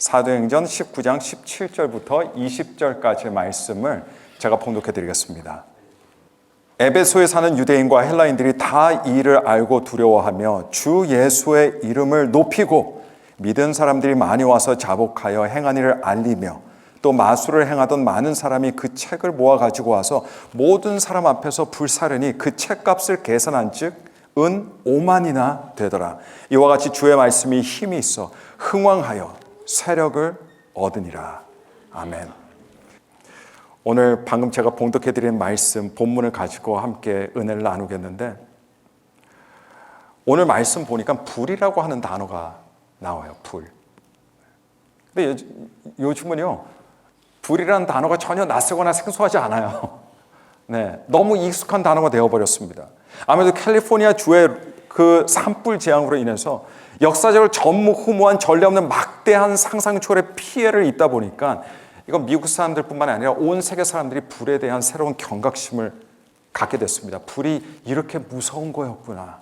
사도행전 19장 17절부터 20절까지의 말씀을 제가 봉독해 드리겠습니다. 에베소에 사는 유대인과 헬라인들이 다 이 일을 알고 두려워하며 주 예수의 이름을 높이고 믿은 사람들이 많이 와서 자복하여 행한 일을 알리며 또 마술을 행하던 많은 사람이 그 책을 모아 가지고 와서 모든 사람 앞에서 불사르니 그 책값을 계산한 즉 은 5만이나 되더라. 이와 같이 주의 말씀이 힘이 있어 흥왕하여 세력을 얻으니라. 아멘. 오늘 방금 제가 봉독해 드린 말씀 본문을 가지고 함께 은혜를 나누겠는데, 오늘 말씀 보니까 불이라고 하는 단어가 나와요. 불. 근데 요즘은요, 불이라는 단어가 전혀 낯설거나 생소하지 않아요. 네, 너무 익숙한 단어가 되어버렸습니다. 아무래도 캘리포니아 주의 그 산불 재앙으로 인해서 역사적으로 전무후무한 전례 없는 막대한 상상 초월의 피해를 입다 보니까 이건 미국 사람들뿐만 아니라 온 세계 사람들이 불에 대한 새로운 경각심을 갖게 됐습니다. 불이 이렇게 무서운 거였구나,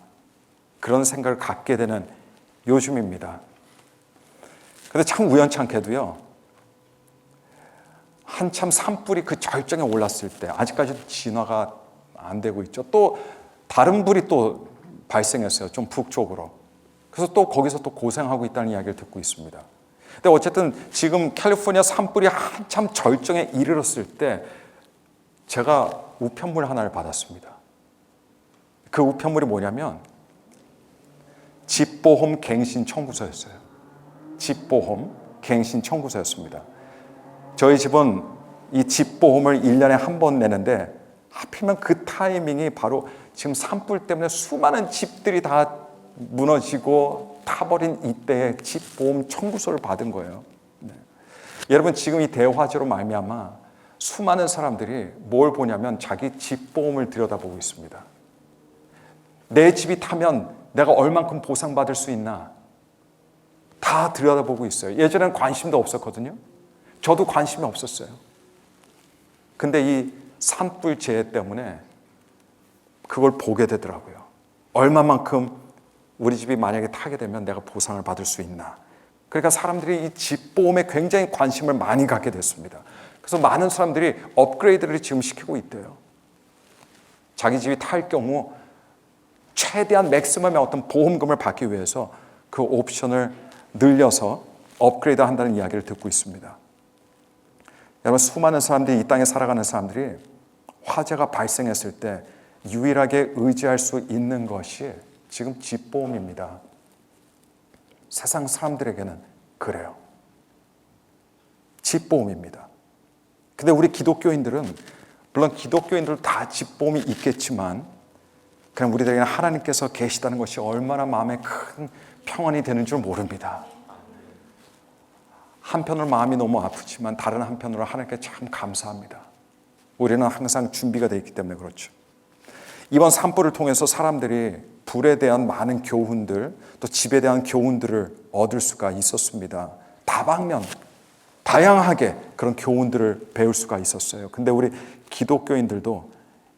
그런 생각을 갖게 되는 요즘입니다. 근데 참 우연찮게도요, 한참 산불이 그 절정에 올랐을 때, 아직까지도 진화가 안 되고 있죠. 또 다른 불이 또 발생했어요. 좀 북쪽으로. 그래서 또 거기서 또 고생하고 있다는 이야기를 듣고 있습니다. 근데 어쨌든 지금 캘리포니아 산불이 한참 절정에 이르렀을 때 제가 우편물 하나를 받았습니다. 그 우편물이 뭐냐면 집보험 갱신 청구서였어요. 집보험 갱신 청구서였습니다. 저희 집은 이 집보험을 1년에 한 번 내는데 하필이면 그 타이밍이 바로 지금 산불 때문에 수많은 집들이 다 무너지고 타버린 이때에 집보험 청구서를 받은 거예요. 네. 여러분, 지금 이 대화제로 말미암아 수많은 사람들이 뭘 보냐면 자기 집보험을 들여다보고 있습니다. 내 집이 타면 내가 얼만큼 보상받을 수 있나, 다 들여다보고 있어요. 예전에는 관심도 없었거든요. 저도 관심이 없었어요. 근데 이 산불 재해 때문에 그걸 보게 되더라고요. 얼마만큼 우리 집이 만약에 타게 되면 내가 보상을 받을 수 있나. 그러니까 사람들이 이 집보험에 굉장히 관심을 많이 갖게 됐습니다. 그래서 많은 사람들이 업그레이드를 지금 시키고 있대요. 자기 집이 탈 경우 최대한 맥시멈의 어떤 보험금을 받기 위해서 그 옵션을 늘려서 업그레이드 한다는 이야기를 듣고 있습니다. 여러분, 수많은 사람들이, 이 땅에 살아가는 사람들이 화재가 발생했을 때 유일하게 의지할 수 있는 것이 지금 집보험입니다. 세상 사람들에게는 그래요. 집보험입니다. 근데 우리 기독교인들은, 물론 기독교인들도 다 집보험이 있겠지만, 그냥 우리들에게는 하나님께서 계시다는 것이 얼마나 마음에 큰 평안이 되는 줄 모릅니다. 한편으로 마음이 너무 아프지만 다른 한편으로 하나님께 참 감사합니다. 우리는 항상 준비가 되어 있기 때문에 그렇죠. 이번 산불을 통해서 사람들이 불에 대한 많은 교훈들, 또 집에 대한 교훈들을 얻을 수가 있었습니다. 다방면, 다양하게 그런 교훈들을 배울 수가 있었어요. 근데 우리 기독교인들도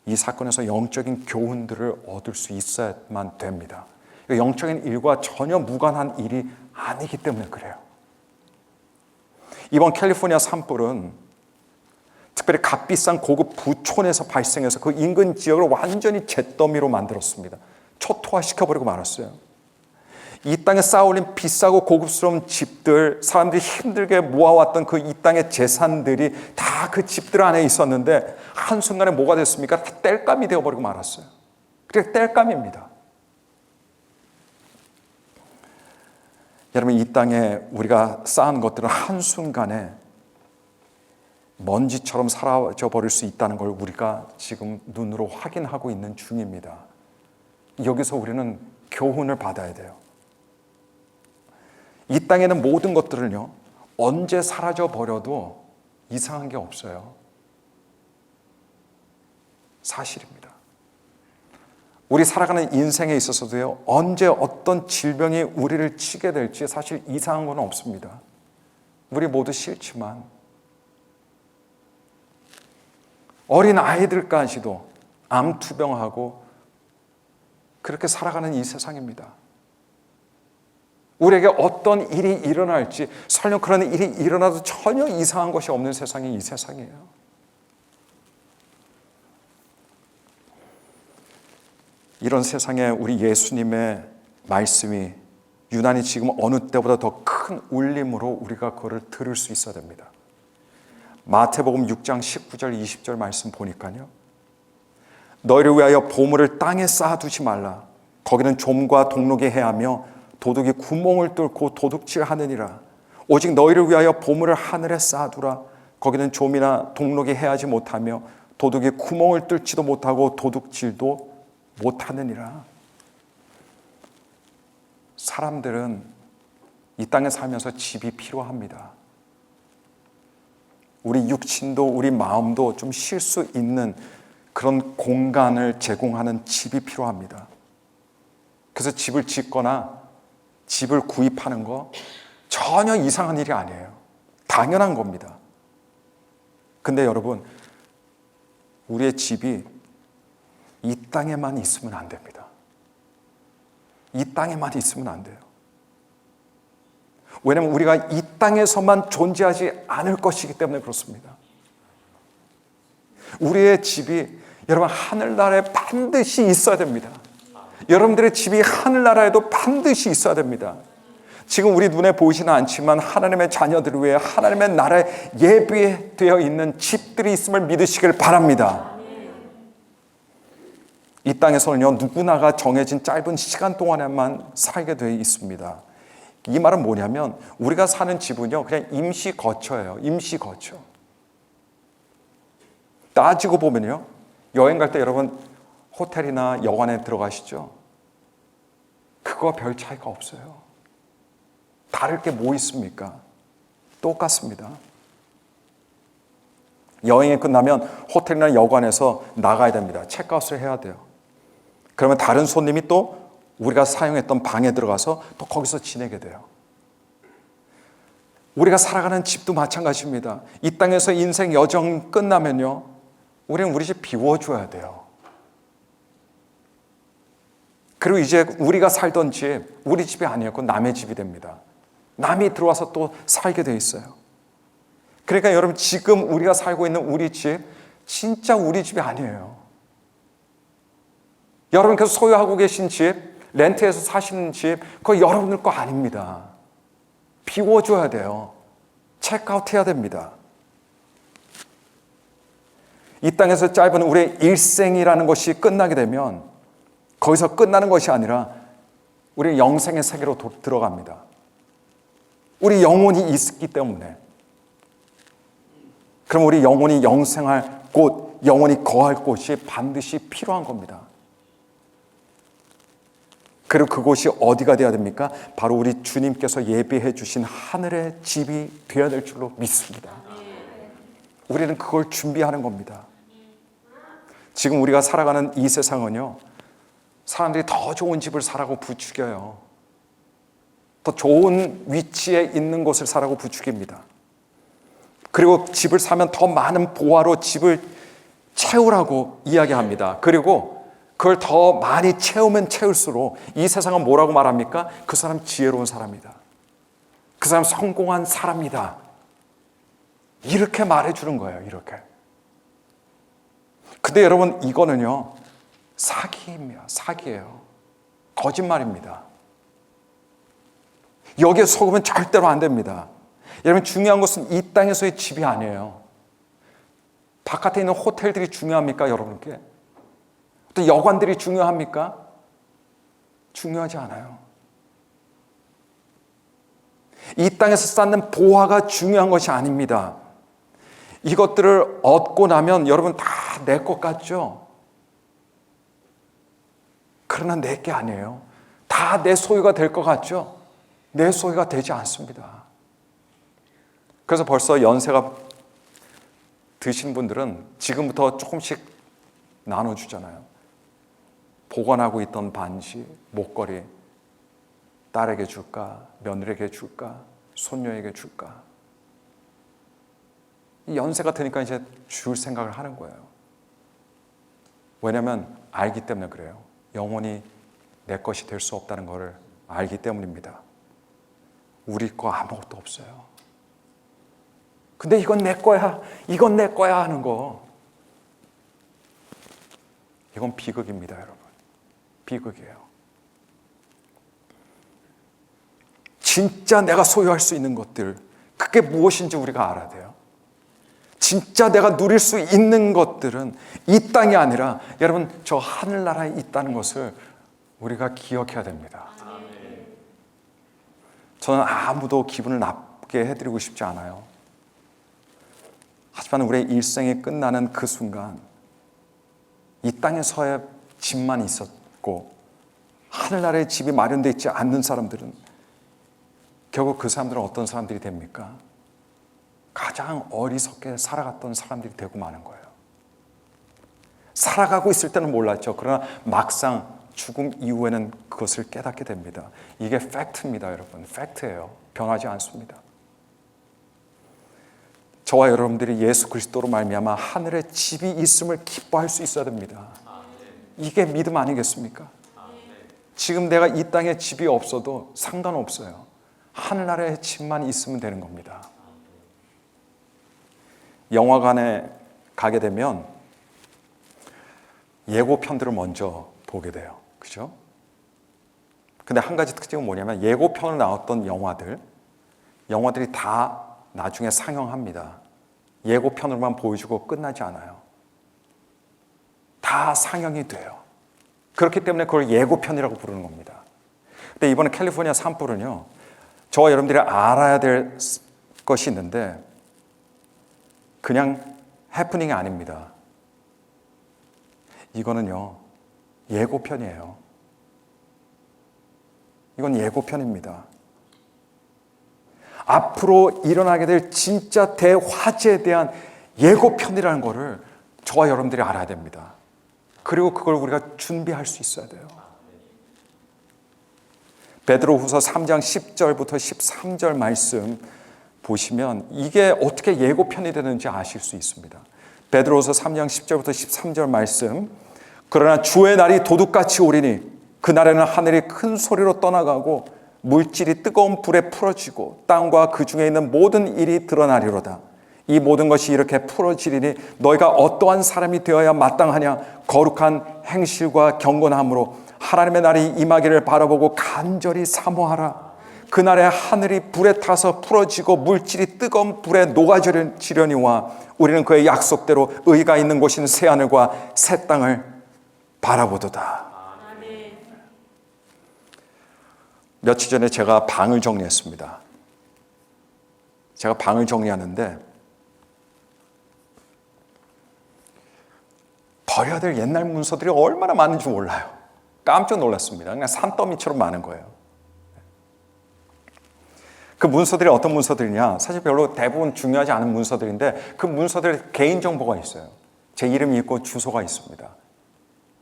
이 사건에서 영적인 교훈들을 얻을 수 있어야만 됩니다. 영적인 일과 전혀 무관한 일이 아니기 때문에 그래요. 이번 캘리포니아 산불은 특별히 값비싼 고급 부촌에서 발생해서 그 인근 지역을 완전히 잿더미로 만들었습니다. 초토화시켜버리고 말았어요. 이 땅에 쌓아올린 비싸고 고급스러운 집들, 사람들이 힘들게 모아왔던 그 이 땅의 재산들이 다 그 집들 안에 있었는데 한순간에 뭐가 됐습니까? 다 땔감이 되어버리고 말았어요. 그게 땔감입니다. 여러분, 이 땅에 우리가 쌓은 것들은 한순간에 먼지처럼 사라져 버릴 수 있다는 걸 우리가 지금 눈으로 확인하고 있는 중입니다. 여기서 우리는 교훈을 받아야 돼요. 이 땅에는 모든 것들을요, 언제 사라져 버려도 이상한 게 없어요. 사실입니다. 우리 살아가는 인생에 있어서도요, 언제 어떤 질병이 우리를 치게 될지 사실 이상한 건 없습니다. 우리 모두 싫지만 어린 아이들까지도 암투병하고 그렇게 살아가는 이 세상입니다. 우리에게 어떤 일이 일어날지, 설령 그런 일이 일어나도 전혀 이상한 것이 없는 세상이 이 세상이에요. 이런 세상에 우리 예수님의 말씀이 유난히 지금 어느 때보다 더 큰 울림으로 우리가 그거를 들을 수 있어야 됩니다. 마태복음 6장 19절 20절 말씀 보니까요, 너희를 위하여 보물을 땅에 쌓아두지 말라. 거기는 좀과 동록이 해하며 도둑이 구멍을 뚫고 도둑질하느니라. 오직 너희를 위하여 보물을 하늘에 쌓아두라. 거기는 좀이나 동록이 해하지 못하며 도둑이 구멍을 뚫지도 못하고 도둑질도 못하느니라. 사람들은 이 땅에 살면서 집이 필요합니다. 우리 육신도 우리 마음도 좀 쉴 수 있는 그런 공간을 제공하는 집이 필요합니다. 그래서 집을 짓거나 집을 구입하는 거 전혀 이상한 일이 아니에요. 당연한 겁니다. 근데 여러분, 우리의 집이 이 땅에만 있으면 안 됩니다. 이 땅에만 있으면 안 돼요. 왜냐하면 우리가 이 땅에서만 존재하지 않을 것이기 때문에 그렇습니다. 우리의 집이 여러분 하늘나라에 반드시 있어야 됩니다. 여러분들의 집이 하늘나라에도 반드시 있어야 됩니다. 지금 우리 눈에 보이지는 않지만 하나님의 자녀들을 위해 하나님의 나라에 예비되어 있는 집들이 있음을 믿으시길 바랍니다. 이 땅에서는요, 누구나가 정해진 짧은 시간 동안에만 살게 되어 있습니다. 이 말은 뭐냐면 우리가 사는 집은요, 그냥 임시 거처예요. 임시 거처. 따지고 보면요, 여행 갈 때 여러분 호텔이나 여관에 들어가시죠? 그거와 별 차이가 없어요. 다를 게 뭐 있습니까? 똑같습니다. 여행이 끝나면 호텔이나 여관에서 나가야 됩니다. 체크아웃을 해야 돼요. 그러면 다른 손님이 또 우리가 사용했던 방에 들어가서 또 거기서 지내게 돼요. 우리가 살아가는 집도 마찬가지입니다. 이 땅에서 인생 여정 끝나면요, 우리는 우리 집 비워줘야 돼요. 그리고 이제 우리가 살던 집, 우리 집이 아니었고 남의 집이 됩니다. 남이 들어와서 또 살게 돼 있어요. 그러니까 여러분, 지금 우리가 살고 있는 우리 집, 진짜 우리 집이 아니에요. 여러분께서 소유하고 계신 집, 렌트해서 사시는 집, 그거 여러분들 거 아닙니다. 비워줘야 돼요. 체크아웃 해야 됩니다. 이 땅에서 짧은 우리의 일생이라는 것이 끝나게 되면 거기서 끝나는 것이 아니라 우리 영생의 세계로 들어갑니다. 우리 영혼이 있기 때문에. 그럼 우리 영혼이 영생할 곳, 영혼이 거할 곳이 반드시 필요한 겁니다. 그리고 그곳이 어디가 되어야 됩니까? 바로 우리 주님께서 예비해 주신 하늘의 집이 되어야 될 줄로 믿습니다. 우리는 그걸 준비하는 겁니다. 지금 우리가 살아가는 이 세상은요, 사람들이 더 좋은 집을 사라고 부추겨요. 더 좋은 위치에 있는 곳을 사라고 부추깁니다. 그리고 집을 사면 더 많은 보화로 집을 채우라고 이야기합니다. 그리고 그걸 더 많이 채우면 채울수록 이 세상은 뭐라고 말합니까? 그 사람 지혜로운 사람이다. 그 사람 성공한 사람이다. 이렇게 말해주는 거예요. 이렇게. 근데 여러분, 이거는요, 사기입니다. 사기예요. 거짓말입니다. 여기에 속으면 절대로 안 됩니다. 여러분, 중요한 것은 이 땅에서의 집이 아니에요. 바깥에 있는 호텔들이 중요합니까, 여러분께? 또 여관들이 중요합니까? 중요하지 않아요. 이 땅에서 쌓는 보화가 중요한 것이 아닙니다. 이것들을 얻고 나면 여러분 다 내 것 같죠? 그러나 내 게 아니에요. 다 내 소유가 될 것 같죠? 내 소유가 되지 않습니다. 그래서 벌써 연세가 드신 분들은 지금부터 조금씩 나눠주잖아요. 보관하고 있던 반지, 목걸이, 딸에게 줄까? 며느리에게 줄까? 손녀에게 줄까? 이 연세가 드니까 이제 줄 생각을 하는 거예요. 왜냐하면 알기 때문에 그래요. 영원히 내 것이 될 수 없다는 것을 알기 때문입니다. 우리 거 아무것도 없어요. 근데 이건 내 거야, 이건 내 거야 하는 거, 이건 비극입니다, 여러분. 비극이에요. 진짜 내가 소유할 수 있는 것들, 그게 무엇인지 우리가 알아야 돼요. 진짜 내가 누릴 수 있는 것들은 이 땅이 아니라 여러분 저 하늘나라에 있다는 것을 우리가 기억해야 됩니다. 저는 아무도 기분을 나쁘게 해드리고 싶지 않아요. 하지만 우리의 일생이 끝나는 그 순간 이 땅에서의 집만 있었고 하늘나라의 집이 마련되어 있지 않는 사람들은 결국 그 사람들은 어떤 사람들이 됩니까? 가장 어리석게 살아갔던 사람들이 되고 마는 거예요. 살아가고 있을 때는 몰랐죠. 그러나 막상 죽음 이후에는 그것을 깨닫게 됩니다. 이게 팩트입니다, 여러분. 팩트예요. 변하지 않습니다. 저와 여러분들이 예수 그리스도로 말미암아 하늘에 집이 있음을 기뻐할 수 있어야 됩니다. 이게 믿음 아니겠습니까? 지금 내가 이 땅에 집이 없어도 상관없어요. 하늘나라에 집만 있으면 되는 겁니다. 영화관에 가게 되면 예고편들을 먼저 보게 돼요. 그죠? 근데 한 가지 특징은 뭐냐면 예고편으로 나왔던 영화들이 다 나중에 상영합니다. 예고편으로만 보여주고 끝나지 않아요. 다 상영이 돼요. 그렇기 때문에 그걸 예고편이라고 부르는 겁니다. 근데 이번에 캘리포니아 산불은요, 저와 여러분들이 알아야 될 것이 있는데 그냥 해프닝이 아닙니다. 이거는요, 예고편이에요. 이건 예고편입니다. 앞으로 일어나게 될 진짜 대화재에 대한 예고편이라는 것을 저와 여러분들이 알아야 됩니다. 그리고 그걸 우리가 준비할 수 있어야 돼요. 베드로후서 3장 10절부터 13절 말씀 보시면 이게 어떻게 예고편이 되는지 아실 수 있습니다. 베드로후서 3장 10절부터 13절 말씀. 그러나 주의 날이 도둑같이 오리니 그날에는 하늘이 큰 소리로 떠나가고 물질이 뜨거운 불에 풀어지고 땅과 그 중에 있는 모든 일이 드러나리로다. 이 모든 것이 이렇게 풀어지리니 너희가 어떠한 사람이 되어야 마땅하냐? 거룩한 행실과 경건함으로 하나님의 날이 임하기를 바라보고 간절히 사모하라. 그날에 하늘이 불에 타서 풀어지고 물질이 뜨거운 불에 녹아지려니와 우리는 그의 약속대로 의가 있는 곳인 새하늘과 새 땅을 바라보도다. 며칠 전에 제가 방을 정리했습니다. 제가 방을 정리하는데 버려야 될 옛날 문서들이 얼마나 많은지 몰라요. 깜짝 놀랐습니다. 그냥 산더미처럼 많은 거예요. 그 문서들이 어떤 문서들이냐? 사실 별로 대부분 중요하지 않은 문서들인데 그 문서들에 개인정보가 있어요. 제 이름이 있고 주소가 있습니다.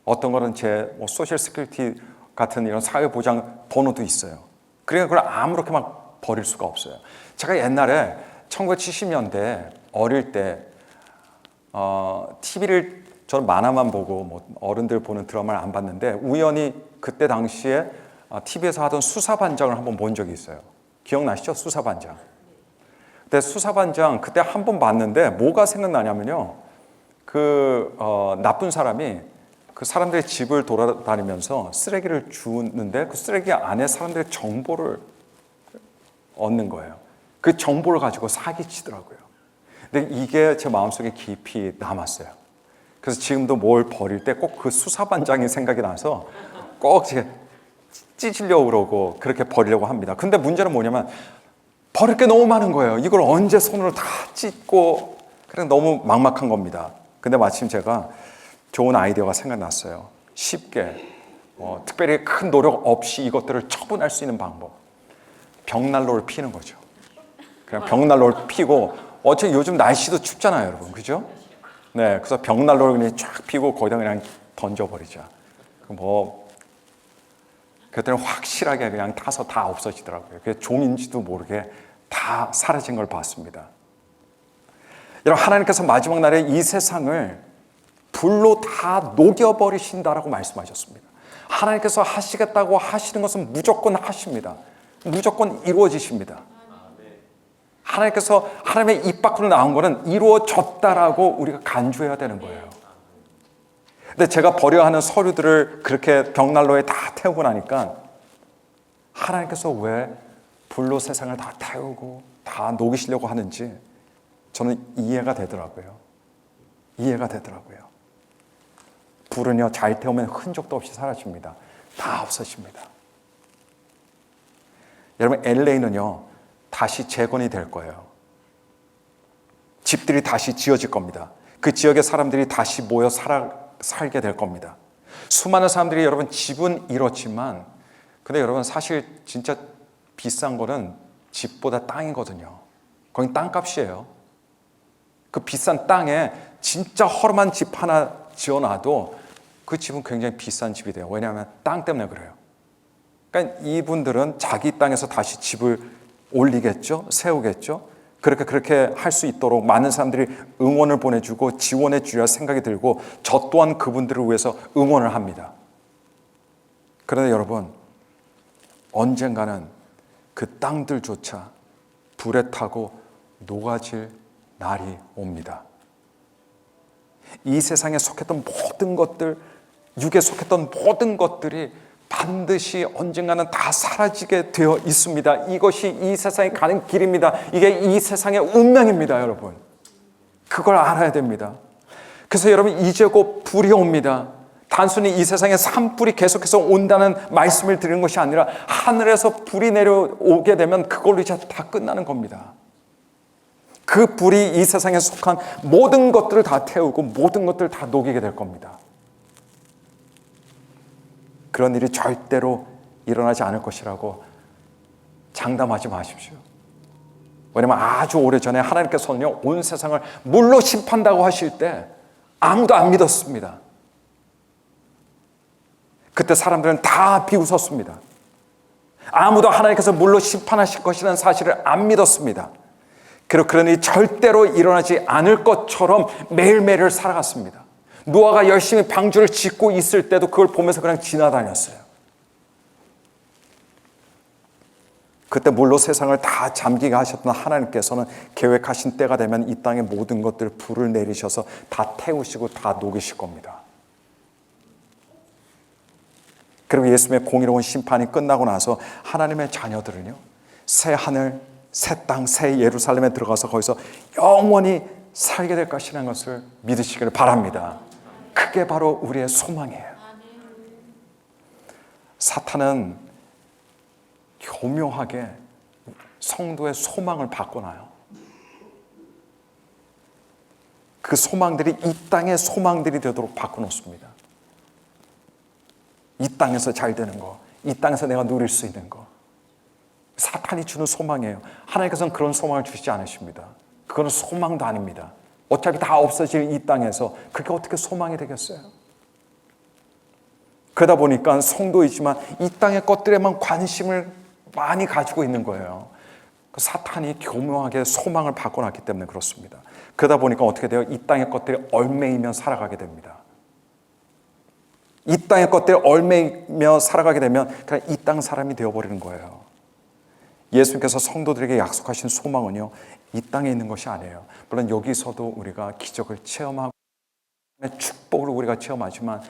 어떤 거는 제 소셜 시큐리티 같은 이런 사회보장 번호도 있어요. 그러니까 그걸 아무렇게 막 버릴 수가 없어요. 제가 옛날에 1970년대 어릴 때 TV를 저는 만화만 보고 뭐 어른들 보는 드라마를 안 봤는데 우연히 그때 당시에 TV에서 하던 수사반장을 한번 본 적이 있어요. 기억나시죠? 수사반장. 근데 수사반장 그때 한 번 봤는데 뭐가 생각나냐면요. 나쁜 사람이 그 사람들의 집을 돌아다니면서 쓰레기를 주는데 그 쓰레기 안에 사람들의 정보를 얻는 거예요. 그 정보를 가지고 사기치더라고요. 근데 이게 제 마음속에 깊이 남았어요. 그래서 지금도 뭘 버릴 때 꼭 그 수사반장이 생각이 나서 꼭 찢으려고 그러고 그렇게 버리려고 합니다. 근데 문제는 뭐냐면 버릴 게 너무 많은 거예요. 이걸 언제 손으로 다 찢고 그냥 너무 막막한 겁니다. 근데 마침 제가 좋은 아이디어가 생각났어요. 쉽게 특별히 큰 노력 없이 이것들을 처분할 수 있는 방법. 벽난로를 피는 거죠. 그냥 벽난로를 피고 어차피 요즘 날씨도 춥잖아요, 여러분. 그죠? 네, 그래서 벽난로를 그냥 쫙 피고 거기다 그냥 던져버리자. 그때는 확실하게 그냥 타서 다 없어지더라고요. 그게 종인지도 모르게 다 사라진 걸 봤습니다. 여러분, 하나님께서 마지막 날에 이 세상을 불로 다 녹여버리신다라고 말씀하셨습니다. 하나님께서 하시겠다고 하시는 것은 무조건 하십니다. 무조건 이루어지십니다. 하나님께서 하나님의 입 밖으로 나온 거는 이루어졌다라고 우리가 간주해야 되는 거예요. 근데 제가 버려야 하는 서류들을 그렇게 벽난로에 다 태우고 나니까 하나님께서 왜 불로 세상을 다 태우고 다 녹이시려고 하는지 저는 이해가 되더라고요. 이해가 되더라고요. 불은요, 잘 태우면 흔적도 없이 사라집니다. 다 없어집니다. 여러분, LA는요 다시 재건이 될 거예요. 집들이 다시 지어질 겁니다. 그 지역의 사람들이 다시 모여 살게 될 겁니다. 수많은 사람들이 여러분 집은 이렇지만 근데 여러분 사실 진짜 비싼 거는 집보다 땅이거든요. 거긴 땅값이에요. 그 비싼 땅에 진짜 허름한 집 하나 지어놔도 그 집은 굉장히 비싼 집이 돼요. 왜냐하면 땅 때문에 그래요. 그러니까 이분들은 자기 땅에서 다시 집을 올리겠죠? 세우겠죠? 그렇게 할 수 있도록 많은 사람들이 응원을 보내주고 지원해 주려 생각이 들고 저 또한 그분들을 위해서 응원을 합니다. 그런데 여러분, 언젠가는 그 땅들조차 불에 타고 녹아질 날이 옵니다. 이 세상에 속했던 모든 것들, 육에 속했던 모든 것들이 반드시 언젠가는 다 사라지게 되어 있습니다. 이것이 이 세상에 가는 길입니다. 이게 이 세상의 운명입니다, 여러분. 그걸 알아야 됩니다. 그래서 여러분, 이제 곧 불이 옵니다. 단순히 이 세상에 산불이 계속해서 온다는 말씀을 드리는 것이 아니라 하늘에서 불이 내려오게 되면 그걸로 이제 다 끝나는 겁니다. 그 불이 이 세상에 속한 모든 것들을 다 태우고 모든 것들을 다 녹이게 될 겁니다. 그런 일이 절대로 일어나지 않을 것이라고 장담하지 마십시오. 왜냐하면 아주 오래전에 하나님께서는요, 온 세상을 물로 심판다고 하실 때 아무도 안 믿었습니다. 그때 사람들은 다 비웃었습니다. 아무도 하나님께서 물로 심판하실 것이라는 사실을 안 믿었습니다. 그런 일이 절대로 일어나지 않을 것처럼 매일매일을 살아갔습니다. 노아가 열심히 방주를 짓고 있을 때도 그걸 보면서 그냥 지나다녔어요. 그때 물로 세상을 다 잠기게 하셨던 하나님께서는 계획하신 때가 되면 이 땅의 모든 것들 불을 내리셔서 다 태우시고 다 녹이실 겁니다. 그리고 예수님의 공의로운 심판이 끝나고 나서 하나님의 자녀들은요, 새 하늘, 새 땅, 새 예루살렘에 들어가서 거기서 영원히 살게 될 것이라는 것을 믿으시기를 바랍니다. 그게 바로 우리의 소망이에요. 사탄은 교묘하게 성도의 소망을 바꿔놔요. 그 소망들이 이 땅의 소망들이 되도록 바꿔놓습니다. 이 땅에서 잘 되는 거, 이 땅에서 내가 누릴 수 있는 거, 사탄이 주는 소망이에요. 하나님께서는 그런 소망을 주시지 않으십니다. 그건 소망도 아닙니다. 어차피 다 없어질 이 땅에서 그게 어떻게 소망이 되겠어요? 그러다 보니까 성도이지만 이 땅의 것들에만 관심을 많이 가지고 있는 거예요. 사탄이 교묘하게 소망을 바꿔놨기 때문에 그렇습니다. 그러다 보니까 어떻게 돼요? 이 땅의 것들에 얽매이며 살아가게 됩니다. 이 땅의 것들에 얽매이며 살아가게 되면 그냥 이 땅 사람이 되어버리는 거예요. 예수님께서 성도들에게 약속하신 소망은요, 이 땅에 있는 것이 아니에요. 물론 여기서도 우리가 기적을 체험하고 축복을 우리가 체험하지만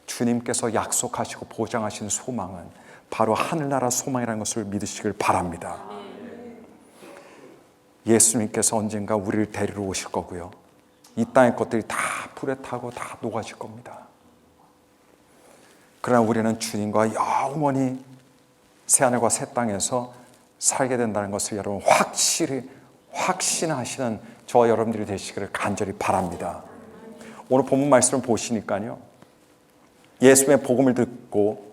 주님께서 약속하시고 보장하신 소망은 바로 하늘나라 소망이라는 것을 믿으시길 바랍니다. 예수님께서 언젠가 우리를 데리러 오실 거고요, 이 땅의 것들이 다 불에 타고 다 녹아질 겁니다. 그러나 우리는 주님과 영원히 새하늘과 새 땅에서 살게 된다는 것을 여러분 확실히 확신하시는 저와 여러분들이 되시기를 간절히 바랍니다. 오늘 본문 말씀을 보시니까요, 예수님의 복음을 듣고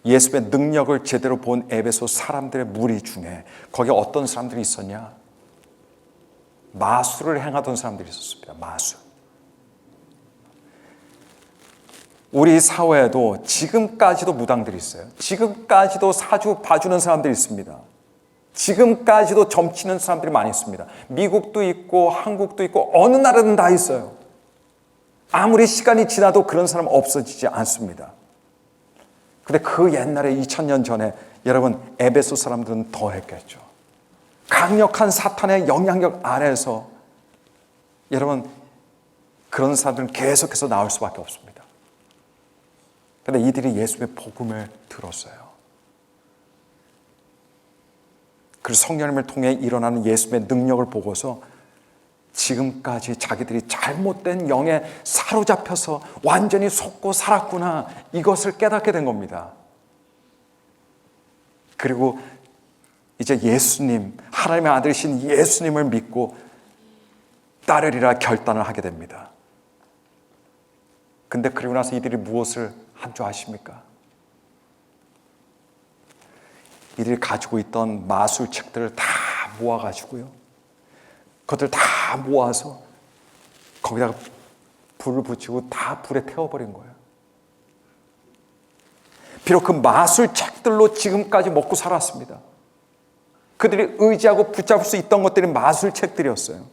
예수님의 능력을 제대로 본 에베소 사람들의 무리 중에 거기에 어떤 사람들이 있었냐? 마술을 행하던 사람들이 있었습니다. 마술. 우리 사회에도 지금까지도 무당들이 있어요. 지금까지도 사주 봐주는 사람들이 있습니다. 지금까지도 점치는 사람들이 많이 있습니다. 미국도 있고 한국도 있고 어느 나라든 다 있어요. 아무리 시간이 지나도 그런 사람 없어지지 않습니다. 근데 그 옛날에 2000년 전에 여러분 에베소 사람들은 더 했겠죠. 강력한 사탄의 영향력 아래에서 여러분 그런 사람들은 계속해서 나올 수밖에 없습니다. 근데 이들이 예수의 복음을 들었어요. 그래서 성령님을 통해 일어나는 예수의 능력을 보고서 지금까지 자기들이 잘못된 영에 사로잡혀서 완전히 속고 살았구나, 이것을 깨닫게 된 겁니다. 그리고 이제 예수님, 하나님의 아들이신 예수님을 믿고 따르리라 결단을 하게 됩니다. 근데 그리고 나서 이들이 무엇을 한 줄 아십니까? 이들이 가지고 있던 마술책들을 다 모아가지고요, 그것들 다 모아서 거기다가 불을 붙이고 다 불에 태워버린 거예요. 비록 그 마술책들로 지금까지 먹고 살았습니다. 그들이 의지하고 붙잡을 수 있던 것들이 마술책들이었어요.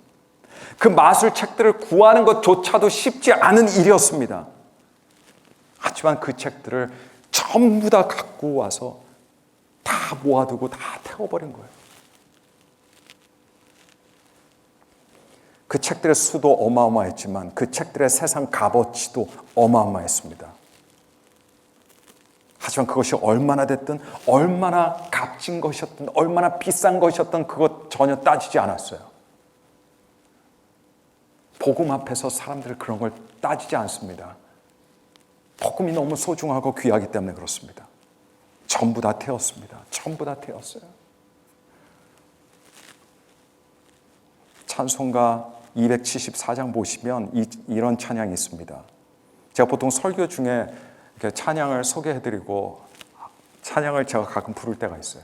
그 마술책들을 구하는 것조차도 쉽지 않은 일이었습니다. 하지만 그 책들을 전부 다 갖고 와서 다 모아두고 다 태워버린 거예요. 그 책들의 수도 어마어마했지만 그 책들의 세상 값어치도 어마어마했습니다. 하지만 그것이 얼마나 됐든, 얼마나 값진 것이었든, 얼마나 비싼 것이었든 그것 전혀 따지지 않았어요. 복음 앞에서 사람들은 그런 걸 따지지 않습니다. 복음이 너무 소중하고 귀하기 때문에 그렇습니다. 전부 다 태웠습니다. 전부 다 태웠어요. 찬송가 274장 보시면 이런 찬양이 있습니다. 제가 보통 설교 중에 이렇게 찬양을 소개해드리고 찬양을 제가 가끔 부를 때가 있어요.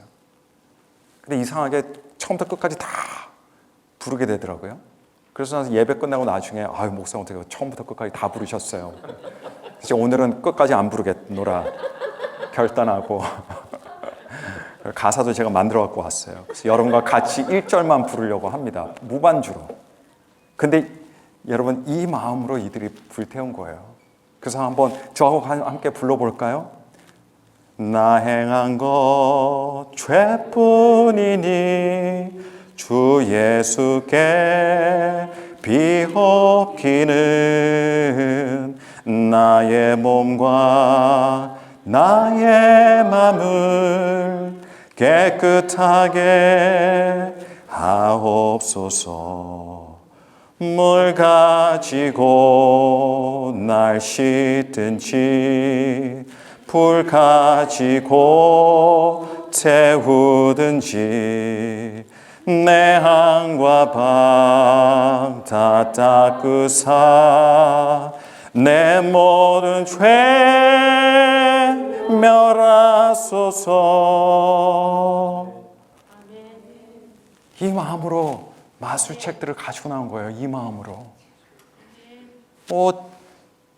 근데 이상하게 처음부터 끝까지 다 부르게 되더라고요. 그래서 예배 끝나고 나중에 아유, 목사 어떻게 처음부터 끝까지 다 부르셨어요. 그래서 오늘은 끝까지 안 부르겠노라 결단하고 가사도 제가 만들어 갖고 왔어요. 그래서 여러분과 같이 1절만 부르려고 합니다. 무반주로. 근데 여러분 이 마음으로 이들이 불태운 거예요. 그래서 한번 저하고 함께 불러볼까요? 나 행한 것 죄뿐이니 주 예수께 비옵기는 나의 몸과 나의 맘을 깨끗하게 하옵소서. 물 가지고 날 씻든지 불 가지고 태우든지 내 항과 방 다 닦으사 내 모든 죄 멸하소서. 이 마음으로 마술책들을 가지고 나온 거예요. 이 마음으로.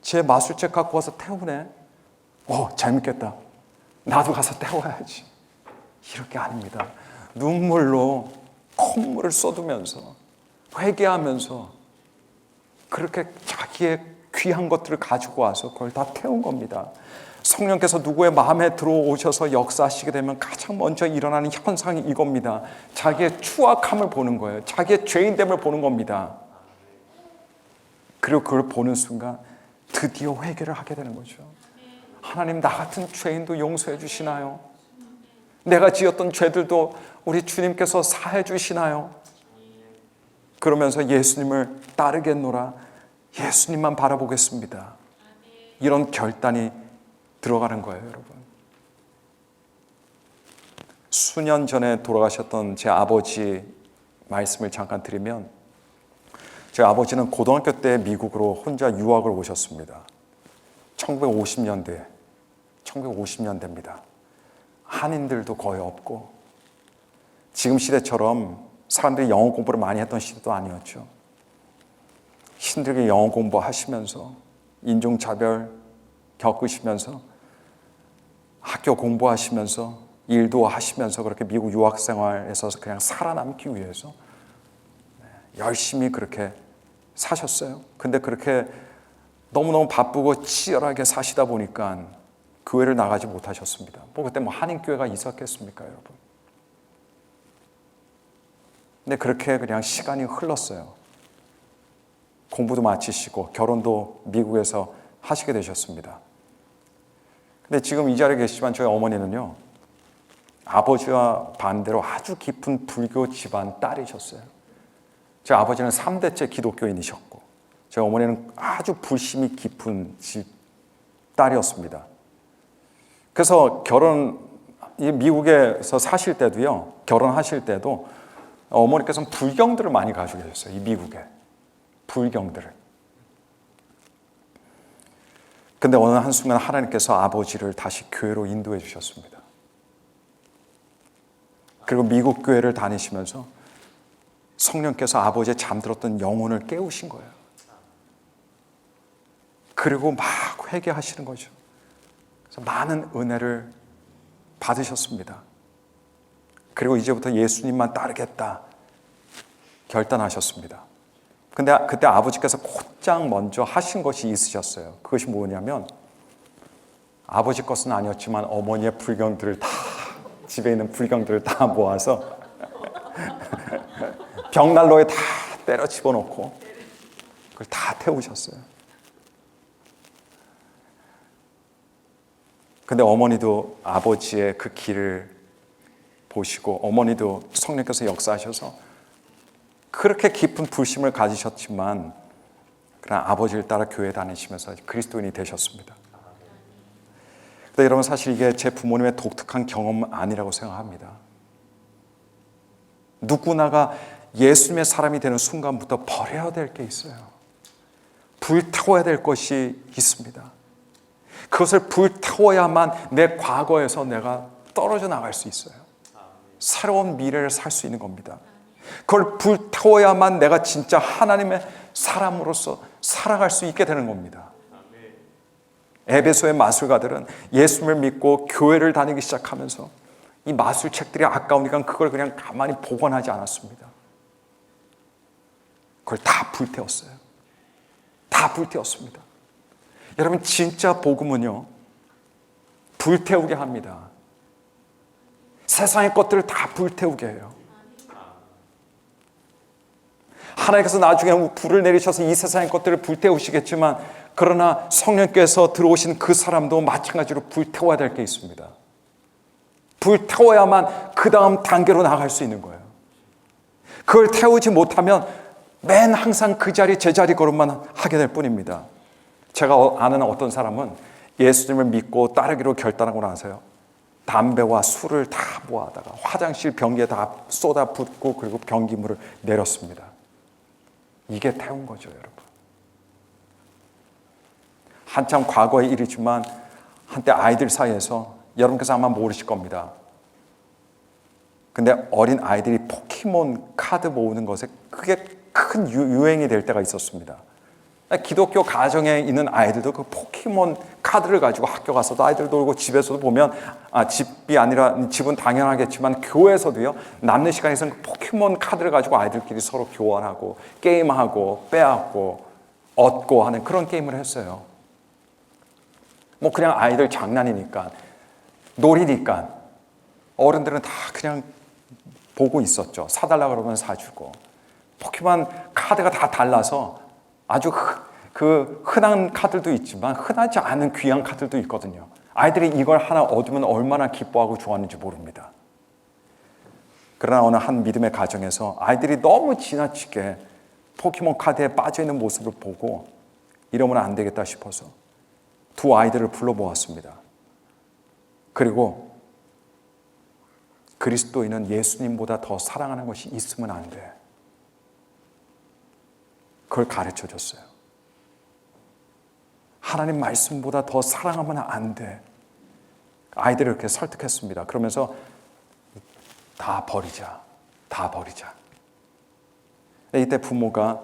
제 마술책 갖고 와서 태우네. 재밌겠다. 나도 가서 태워야지. 이렇게 아닙니다. 눈물로 콧물을 쏟으면서 회개하면서 그렇게 자기의 귀한 것들을 가지고 와서 그걸 다 태운 겁니다. 성령께서 누구의 마음에 들어오셔서 역사하시게 되면 가장 먼저 일어나는 현상이 이겁니다. 자기의 추악함을 보는 거예요. 자기의 죄인됨을 보는 겁니다. 그리고 그걸 보는 순간 드디어 회개를 하게 되는 거죠. 하나님, 나 같은 죄인도 용서해 주시나요? 내가 지었던 죄들도 우리 주님께서 사해 주시나요? 그러면서 예수님을 따르겠노라, 예수님만 바라보겠습니다, 이런 결단이 들어가는 거예요. 여러분, 수년 전에 돌아가셨던 제 아버지 말씀을 잠깐 드리면, 제 아버지는 고등학교 때 미국으로 혼자 유학을 오셨습니다. 1950년대입니다. 한인들도 거의 없고 지금 시대처럼 사람들이 영어 공부를 많이 했던 시대도 아니었죠. 힘들게 영어 공부하시면서 인종차별 겪으시면서 학교 공부하시면서 일도 하시면서 그렇게 미국 유학 생활에서 그냥 살아남기 위해서 열심히 그렇게 사셨어요. 근데 그렇게 너무너무 바쁘고 치열하게 사시다 보니까 교회를 나가지 못하셨습니다. 그때 한인교회가 있었겠습니까, 여러분? 근데 그렇게 그냥 시간이 흘렀어요. 공부도 마치시고 결혼도 미국에서 하시게 되셨습니다. 근데 지금 이 자리에 계시지만 저희 어머니는요, 아버지와 반대로 아주 깊은 불교 집안 딸이셨어요. 제 아버지는 3대째 기독교인이셨고 저희 어머니는 아주 불심이 깊은 집 딸이었습니다. 그래서 미국에서 사실 때도요, 결혼하실 때도 어머니께서는 불경들을 많이 가지고 계셨어요. 이 미국에 불경들을. 근데 어느 한순간 하나님께서 아버지를 다시 교회로 인도해 주셨습니다. 그리고 미국 교회를 다니시면서 성령께서 아버지의 잠들었던 영혼을 깨우신 거예요. 그리고 막 회개하시는 거죠. 그래서 많은 은혜를 받으셨습니다. 그리고 이제부터 예수님만 따르겠다 결단하셨습니다. 근데 그때 아버지께서 곧장 먼저 하신 것이 있으셨어요. 그것이 뭐냐면 아버지 것은 아니었지만 어머니의 불경들을 다, 집에 있는 불경들을 다 모아서 벽난로에 다 때려 집어넣고 그걸 다 태우셨어요. 근데 어머니도 아버지의 그 길을 보시고 어머니도 성령께서 역사하셔서 그렇게 깊은 불심을 가지셨지만 그러나 아버지를 따라 교회 다니시면서 그리스도인이 되셨습니다. 근데 여러분, 사실 이게 제 부모님의 독특한 경험 아니라고 생각합니다. 누구나가 예수님의 사람이 되는 순간부터 버려야 될 게 있어요. 불태워야 될 것이 있습니다. 그것을 불태워야만 내 과거에서 내가 떨어져 나갈 수 있어요. 새로운 미래를 살 수 있는 겁니다. 그걸 불태워야만 내가 진짜 하나님의 사람으로서 살아갈 수 있게 되는 겁니다. 에베소의 마술가들은 예수님을 믿고 교회를 다니기 시작하면서 이 마술책들이 아까우니까 그걸 그냥 가만히 보관하지 않았습니다. 그걸 다 불태웠어요. 다 불태웠습니다. 여러분, 진짜 복음은요, 불태우게 합니다. 세상의 것들을 다 불태우게 해요. 하나님께서 나중에 불을 내리셔서 이 세상의 것들을 불태우시겠지만 그러나 성령께서 들어오신 그 사람도 마찬가지로 불태워야 될 게 있습니다. 불태워야만 그 다음 단계로 나갈 수 있는 거예요. 그걸 태우지 못하면 맨 항상 그 자리 제자리 걸음만 하게 될 뿐입니다. 제가 아는 어떤 사람은 예수님을 믿고 따르기로 결단하고 나서요, 담배와 술을 다 모아다가 화장실 변기에 다 쏟아붓고 그리고 변기물을 내렸습니다. 이게 태운 거죠, 여러분. 한참 과거의 일이지만 한때 아이들 사이에서 여러분께서 아마 모르실 겁니다. 근데 어린 아이들이 포켓몬 카드 모으는 것에 그게 큰 유행이 될 때가 있었습니다. 기독교 가정에 있는 아이들도 그 포켓몬 카드를 가지고 학교 가서도 아이들 놀고 집에서도 보면, 집이 아니라 집은 당연하겠지만 교회에서도요, 남는 시간에서는 그 포켓몬 카드를 가지고 아이들끼리 서로 교환하고 게임하고 빼앗고 얻고 하는 그런 게임을 했어요. 그냥 아이들 장난이니까, 놀이니까 어른들은 다 그냥 보고 있었죠. 사달라 그러면 사주고. 포켓몬 카드가 다 달라서 아주 그 흔한 카드도 있지만 흔하지 않은 귀한 카드도 있거든요. 아이들이 이걸 하나 얻으면 얼마나 기뻐하고 좋아하는지 모릅니다. 그러나 어느 한 믿음의 가정에서 아이들이 너무 지나치게 포켓몬 카드에 빠져있는 모습을 보고 이러면 안 되겠다 싶어서 두 아이들을 불러 모았습니다. 그리고 그리스도인은 예수님보다 더 사랑하는 것이 있으면 안 돼. 그걸 가르쳐 줬어요. 하나님 말씀보다 더 사랑하면 안 돼. 아이들을 이렇게 설득했습니다. 그러면서 다 버리자. 다 버리자. 이때 부모가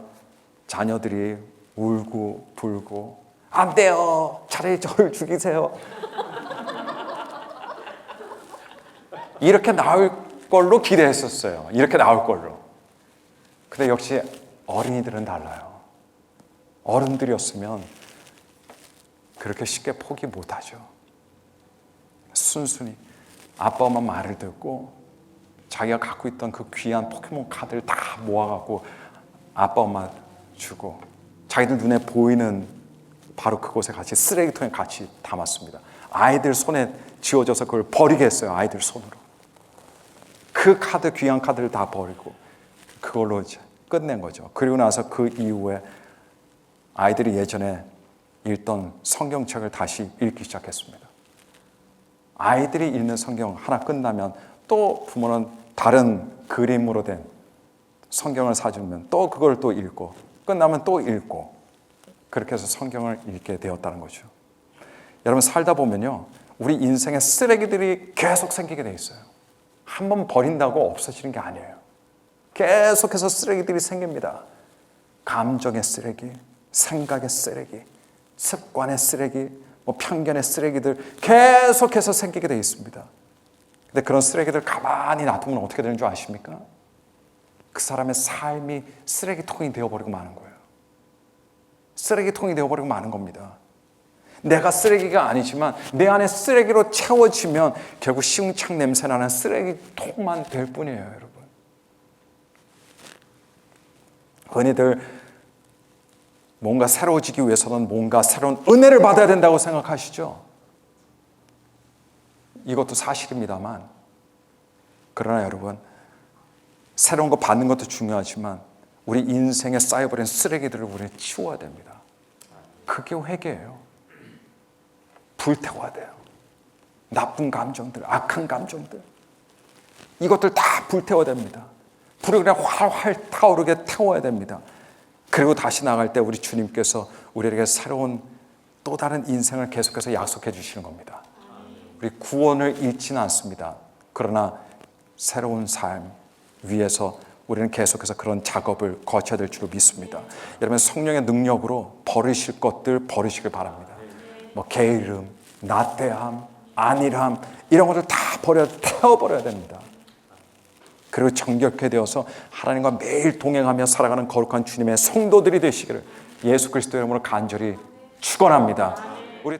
자녀들이 울고 불고 안 돼요. 차라리 저를 죽이세요. 이렇게 나올 걸로 기대했었어요. 이렇게 나올 걸로. 근데 역시 어린이들은 달라요. 어른들이었으면 그렇게 쉽게 포기 못하죠. 순순히 아빠 엄마 말을 듣고 자기가 갖고 있던 그 귀한 포켓몬 카드를 다 모아갖고 아빠 엄마 주고 자기들 눈에 보이는 바로 그곳에 같이 쓰레기통에 같이 담았습니다. 아이들 손에 쥐어져서 그걸 버리게 했어요. 아이들 손으로. 그 카드, 귀한 카드를 다 버리고 그걸로 이제 끝낸 거죠. 그리고 나서 그 이후에 아이들이 예전에 읽던 성경책을 다시 읽기 시작했습니다. 아이들이 읽는 성경 하나 끝나면 또 부모는 다른 그림으로 된 성경을 사주면 또 그걸 또 읽고 끝나면 또 읽고 그렇게 해서 성경을 읽게 되었다는 거죠. 여러분 살다 보면요, 우리 인생에 쓰레기들이 계속 생기게 돼 있어요. 한번 버린다고 없어지는 게 아니에요. 계속해서 쓰레기들이 생깁니다. 감정의 쓰레기, 생각의 쓰레기, 습관의 쓰레기, 편견의 쓰레기들 계속해서 생기게 돼 있습니다. 근데 그런 쓰레기들 가만히 놔두면 어떻게 되는 줄 아십니까? 그 사람의 삶이 쓰레기통이 되어버리고 마는 거예요. 쓰레기통이 되어버리고 마는 겁니다. 내가 쓰레기가 아니지만 내 안에 쓰레기로 채워지면 결국 시궁창 냄새나는 쓰레기통만 될 뿐이에요, 여러분. 흔히들 뭔가 새로워지기 위해서는 뭔가 새로운 은혜를 받아야 된다고 생각하시죠? 이것도 사실입니다만, 그러나 여러분, 새로운 거 받는 것도 중요하지만 우리 인생에 쌓여버린 쓰레기들을 우리는 치워야 됩니다. 그게 회개예요. 불태워야 돼요. 나쁜 감정들, 악한 감정들, 이것들 다 불태워야 됩니다. 불을 그냥 활활 타오르게 태워야 됩니다. 그리고 다시 나갈 때 우리 주님께서 우리에게 새로운 또 다른 인생을 계속해서 약속해 주시는 겁니다. 우리 구원을 잃지는 않습니다. 그러나 새로운 삶 위해서 우리는 계속해서 그런 작업을 거쳐야 될 줄로 믿습니다. 여러분 성령의 능력으로 버리실 것들 버리시길 바랍니다. 게으름, 나태함, 안일함 이런 것들 다 태워버려야 됩니다. 그리고 정결케 되어서 하나님과 매일 동행하며 살아가는 거룩한 주님의 성도들이 되시기를 예수 그리스도의 이름으로 간절히 축원합니다. 우리